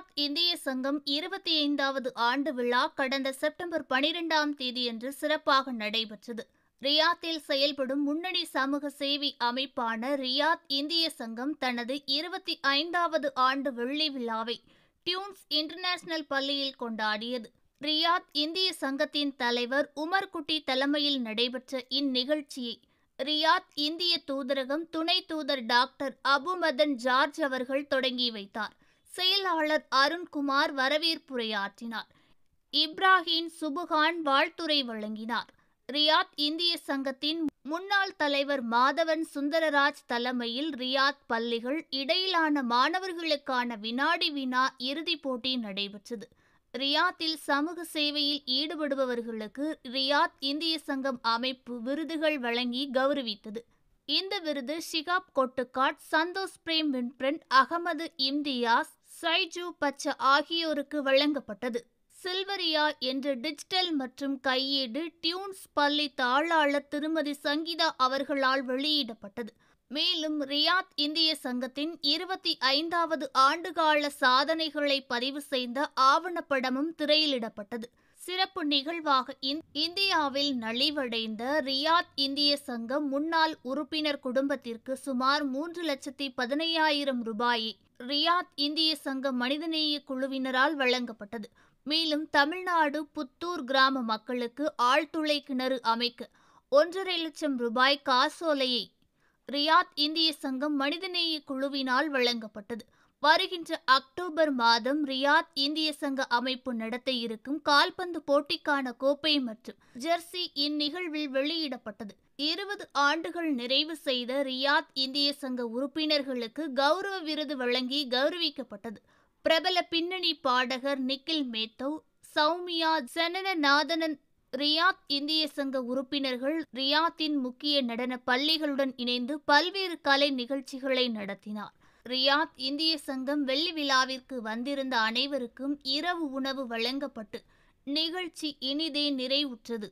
Riyadh இந்திய சங்கம் 25வது ஆண்டு விழா கடந்த செப்டம்பர் 12ஆம் தேதியன்று சிறப்பாக நடைபெற்றது. ரியாத்தில் செயல்படும் முன்னணி சமூக சேவை அமைப்பான ரியாத் இந்திய சங்கம் தனது 25வது ஆண்டு வெள்ளி விழாவை டியூன்ஸ் இன்டர்நேஷனல் பள்ளியில் கொண்டாடியது. ரியாத் இந்திய சங்கத்தின் தலைவர் உமர் குட்டி தலைமையில் நடைபெற்ற இந்நிகழ்ச்சியை ரியாத் இந்திய தூதரகம் துணை தூதர் டாக்டர் அபுமதன் ஜார்ஜ் அவர்கள் தொடங்கி வைத்தார். செயலாளர் அருண்குமார் வரவேற்புரையாற்றினார். இப்ராஹிம் சுபுகான் வாழ்த்துரை வழங்கினார். ரியாத் இந்திய சங்கத்தின் முன்னாள் தலைவர் மாதவன் சுந்தரராஜ் தலைமையில் ரியாத் பள்ளிகள் இடையிலான மாணவர்களுக்கான வினாடி வினா இறுதிப் போட்டி நடைபெற்றது. ரியாத்தில் சமூக சேவையில் ஈடுபடுபவர்களுக்கு ரியாத் இந்திய சங்கம் அமைப்பு விருதுகள் வழங்கி கௌரவித்தது. இந்த விருது ஷிகாப் கொட்டுக்காட், சந்தோஷ் பிரேம் வின்பிரண்ட், அகமது இம்தியாஸ், சைஜு பச்சா ஆகியோருக்கு வழங்கப்பட்டது. சில்வரியா என்ற டிஜிட்டல் மற்றும் கையேடு டியூன்ஸ் பள்ளி தாளாளர் திருமதி சங்கீதா அவர்களால் வெளியிடப்பட்டது. மேலும் ரியாத் இந்திய சங்கத்தின் 25வது ஆண்டுகால சாதனைகளை பதிவு செய்த ஆவணப்படமும் திரையிலிடப்பட்டது. சிறப்பு நிகழ்வாக இந்தியாவில் நலிவடைந்த ரியாத் இந்திய சங்கம் முன்னாள் உறுப்பினர் குடும்பத்திற்கு சுமார் 3,15,000 ரூபாயை ரியாத் இந்திய சங்க மனிதநேய குழுவினரால் வழங்கப்பட்டது. மேலும் தமிழ்நாடு புத்தூர் கிராம மக்களுக்கு ஆழ்துளை கிணறு அமைக்க 1,50,000 லட்சம் ரூபாய் காசோலையை ரியாத் இந்திய சங்கம் மனிதநேய குழுவினால் வழங்கப்பட்டது. வருகின்ற அக்டோபர் மாதம் ரியாத் இந்திய சங்க அமைப்பு நடத்த இருக்கும் கால்பந்து போட்டிக்கான கோப்பை மற்றும் ஜெர்சி இந்நிகழ்வில் வெளியிடப்பட்டது. 20 ஆண்டுகள் நிறைவு செய்த ரியாத் இந்திய சங்க உறுப்பினர்களுக்கு கௌரவ விருது வழங்கி கௌரவிக்கப்பட்டது. பிரபல பின்னணி பாடகர் நிக்கில் மேத்தவ், சௌமியா ஜனனநாதனன் ரியாத் இந்திய சங்க உறுப்பினர்கள் ரியாத்தின் முக்கிய நடன பள்ளிகளுடன் இணைந்து பல்வேறு கலை நிகழ்ச்சிகளை நடத்தினார். ரியாத் இந்திய சங்கம் வெள்ளி விழாவிற்கு வந்திருந்த அனைவருக்கும் இரவு உணவு வழங்கப்பட்டு நிகழ்ச்சி இனிதே நிறைவுற்றது.